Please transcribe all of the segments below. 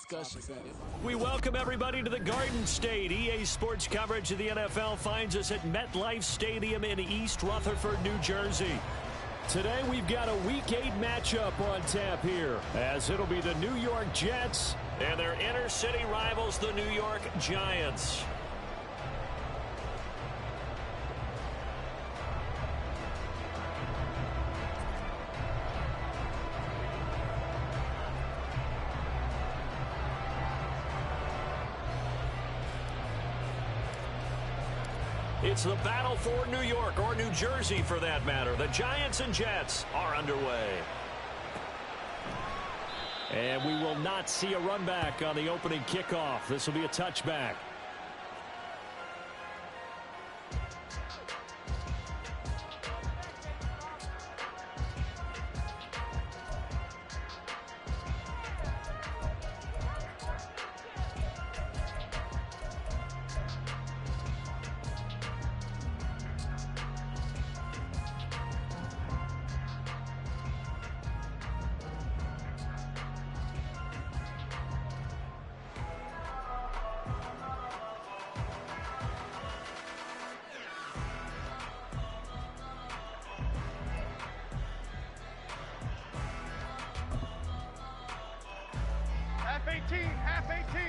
discussion. We welcome everybody to the Garden State. EA Sports coverage of the NFL finds us at MetLife Stadium in East Rutherford, New Jersey. Today we've got a Week 8 matchup on tap here, as it'll be the New York Jets and their inner city rivals, the New York Giants. It's the battle for New York, or New Jersey for that matter. The Giants and Jets are underway. And we will not see a run back on the opening kickoff. This will be a touchback. Half 18.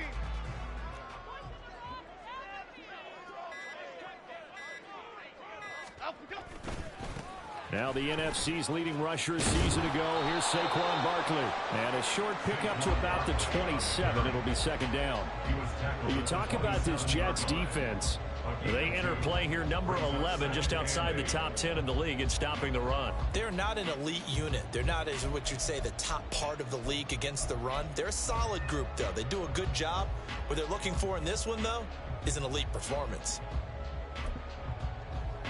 Now the NFC's leading rusher a season ago. Here's Saquon Barkley. And a short pickup to about the 27. It'll be second down. You talk about this Jets defense. They enter play here number 11, just outside the top 10 in the league in stopping the run. They're not an elite unit. They're not, as what you'd say, the top part of the league against the run. They're a solid group, though. They do a good job. What they're looking for in this one, though, is an elite performance.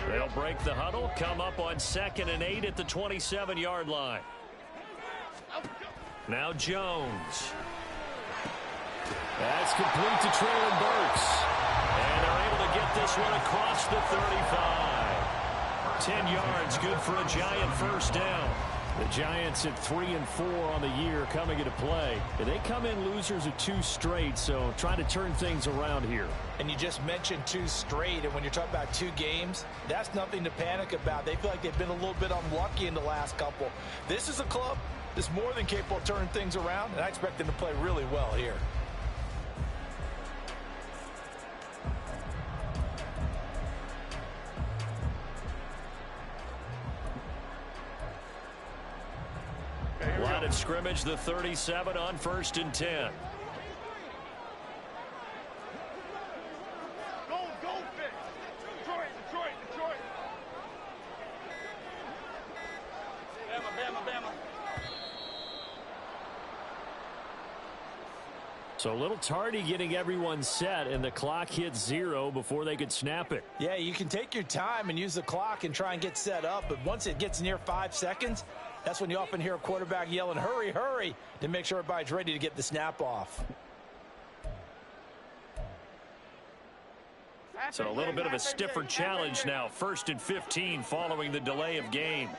They'll break the huddle, come up on 2nd and 8 at the 27-yard line. Now Jones. That's complete to Traylon Burks. And they're able to get this one across the 35. 10 yards, good for a Giant first down. The Giants at 3-4 on the year coming into play. They come in losers of 2 straight, so trying to turn things around here. And you just mentioned 2 straight, and when you're talking about 2 games, that's nothing to panic about. They feel like they've been a little bit unlucky in the last couple. This is a club that's more than capable of turning things around, and I expect them to play really well here. Line of scrimmage, the 37 on 1st and 10. Goldfish. Detroit. Bama. So a little tardy getting everyone set, and the clock hits 0 before they could snap it. Yeah, you can take your time and use the clock and try and get set up, but once it gets near 5 seconds, that's when you often hear a quarterback yelling, hurry, hurry, to make sure everybody's ready to get the snap off. So a little bit of a stiffer challenge now. 1st and 15 following the delay of game.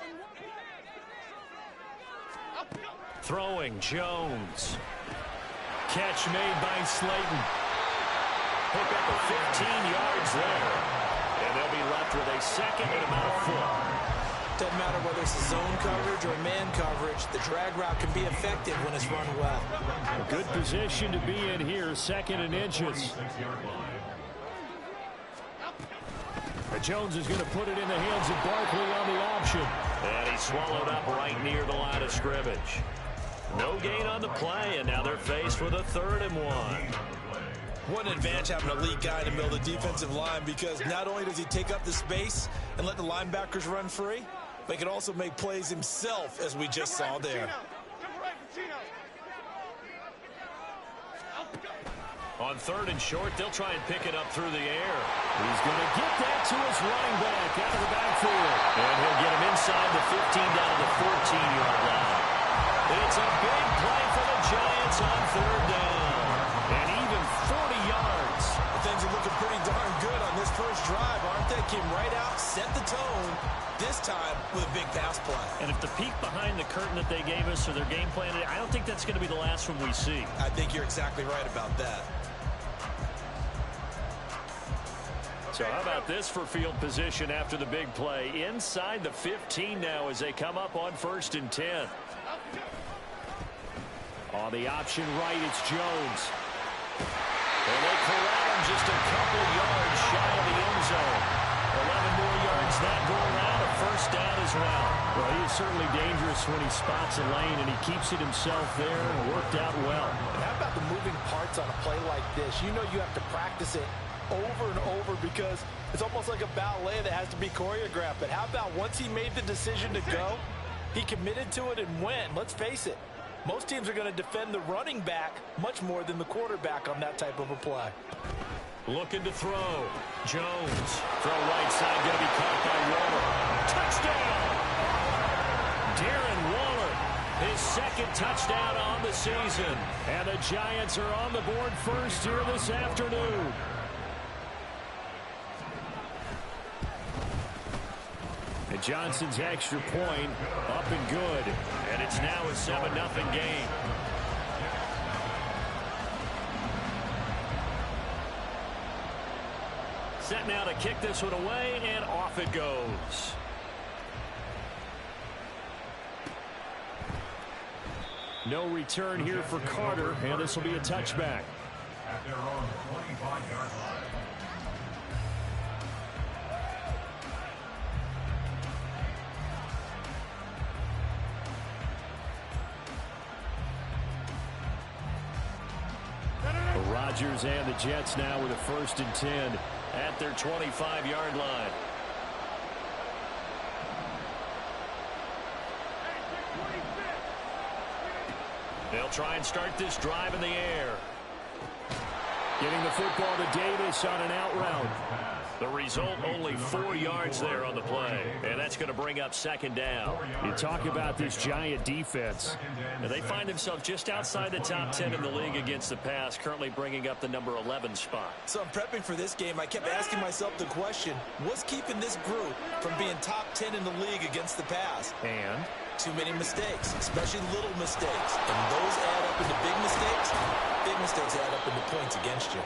Throwing, Jones. Catch made by Slayton. Pick up a 15 yards there. And they'll be left with a 2nd and about a foot. Doesn't matter whether it's a zone coverage or man coverage, the drag route can be effective when it's run well. A good position to be in here, 2nd and inches. Jones is going to put it in the hands of Barkley on the option. And he's swallowed up right near the line of scrimmage. No gain on the play, and now they're faced with a 3rd and 1. What an advantage having an elite guy in the middle of the defensive line, because not only does he take up the space and let the linebackers run free, but he can also make plays himself, as we just saw there. On 3rd and short, they'll try and pick it up through the air. He's going to get that to his running back out of the backfield. And he'll get him inside the 15 down to the 14-yard line. It's a big play for the Giants on 3rd down. And even 40 yards. Things are looking pretty darn good on this first drive, aren't they? Came right out, set the tone, this time with a big pass play. And if the peek behind the curtain that they gave us or their game plan, I don't think that's going to be the last one we see. I think you're exactly right about that. So how about this for field position after the big play? Inside the 15 now as they come up on 1st and 10. On the option right, it's Jones. And they corral him just a couple yards shy of the end zone. 11 more yards that go around, a 1st down as well. Well, he is certainly dangerous when he spots a lane, and he keeps it himself there and worked out well. And how about the moving parts on a play like this? You know you have to practice it over and over because it's almost like a ballet that has to be choreographed. But how about once he made the decision to go, he committed to it and went. Let's face it, most teams are going to defend the running back much more than the quarterback on that type of a play. Looking to throw. Jones. Throw right side, going to be caught by Waller. Touchdown! Darren Waller, his 2nd touchdown on the season. And the Giants are on the board first here this afternoon. And Johnson's extra point up and good. And it's now a 7-0 game. Set now to kick this one away, and off it goes. No return here for Carter, and this will be a touchback. At their own 25-yard line. Rodgers and the Jets now with a 1st and 10 at their 25-yard line. They'll try and start this drive in the air. Getting the football to Davis on an out route. The result, only 4 yards there on the play. And that's going to bring up 2nd down. You talk about this Giant defense. And they find themselves just outside the top 10 in the league against the pass, currently bringing up the number 11 spot. So I'm prepping for this game. I kept asking myself the question, what's keeping this group from being top 10 in the league against the pass? And too many mistakes, especially little mistakes. And those add up into big mistakes. Big mistakes add up into points against you.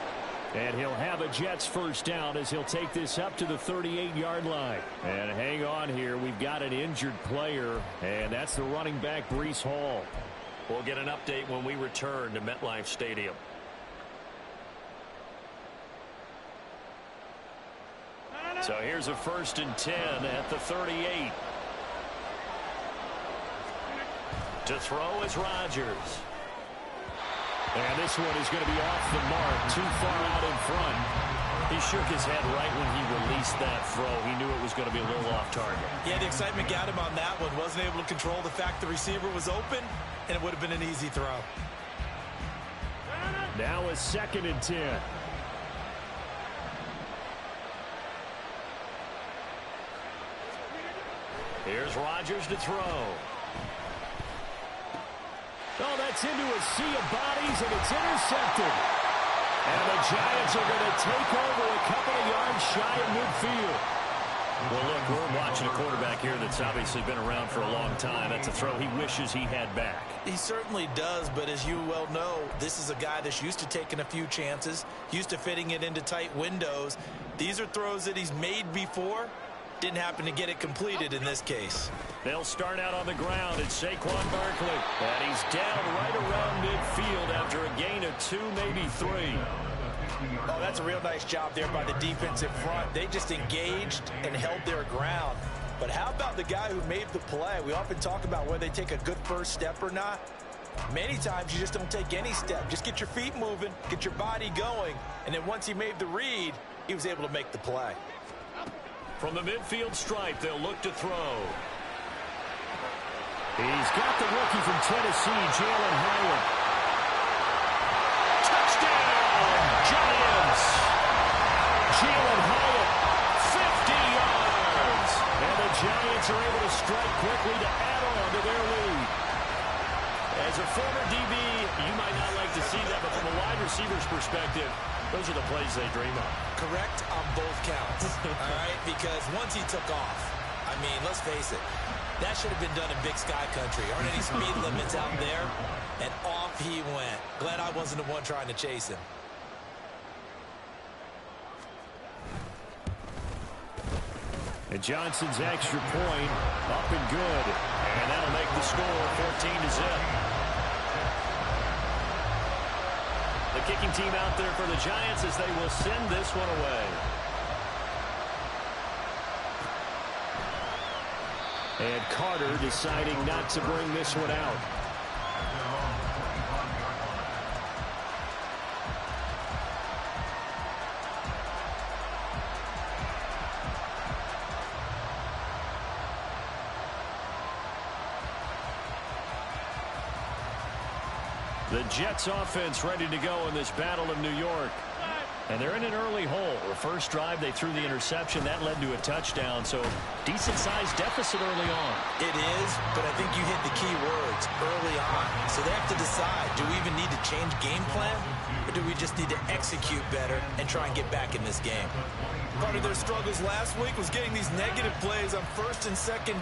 And he'll have a Jets 1st down as he'll take this up to the 38-yard line. And hang on here. We've got an injured player, and that's the running back, Breece Hall. We'll get an update when we return to MetLife Stadium. So here's a 1st and 10 at the 38. To throw is Rodgers. And this one is going to be off the mark, too far out in front. He shook his head right when he released that throw. He knew it was going to be a little off target. Yeah, the excitement got him on that one. Wasn't able to control the fact the receiver was open, and it would have been an easy throw. Now a 2nd and 10. Here's Rodgers to throw. Oh, that's into a sea of bodies, and it's intercepted. And the Giants are going to take over a couple of yards shy of midfield. Well, look, we're watching a quarterback here that's obviously been around for a long time. That's a throw he wishes he had back. He certainly does, but as you well know, this is a guy that's used to taking a few chances, used to fitting it into tight windows. These are throws that he's made before. Didn't happen to get it completed in this case. They'll start out on the ground. It's Saquon Barkley. And he's down right around midfield after a gain of 2, maybe 3. Oh, that's a real nice job there by the defensive front. They just engaged and held their ground. But how about the guy who made the play? We often talk about whether they take a good first step or not. Many times you just don't take any step. Just get your feet moving, get your body going, and then once he made the read, he was able to make the play. From the midfield stripe, they'll look to throw. He's got the rookie from Tennessee, Jalen Hyatt. Touchdown, Giants! Jalen Hyatt, 50 yards! And the Giants are able to strike quickly to add on to their lead. As a former DB, you might not like to see that, but from a wide receiver's perspective, those are the plays they dream of. Correct on both counts, all right? Because once he took off, I mean, let's face it. That should have been done in Big Sky Country. Aren't any speed limits out there? And off he went. Glad I wasn't the one trying to chase him. And Johnson's extra point up and good. And that'll make the score 14-0. The kicking team out there for the Giants as they will send this one away. And Carter deciding not to bring this one out. The Jets offense ready to go in this Battle of New York. And they're in an early hole. The first drive, they threw the interception. That led to a touchdown. So decent-sized deficit early on. It is, but I think you hit the key words early on. So they have to decide, do we even need to change game plan? Or do we just need to execute better and try and get back in this game? Part of their struggles last week was getting these negative plays on first and second down.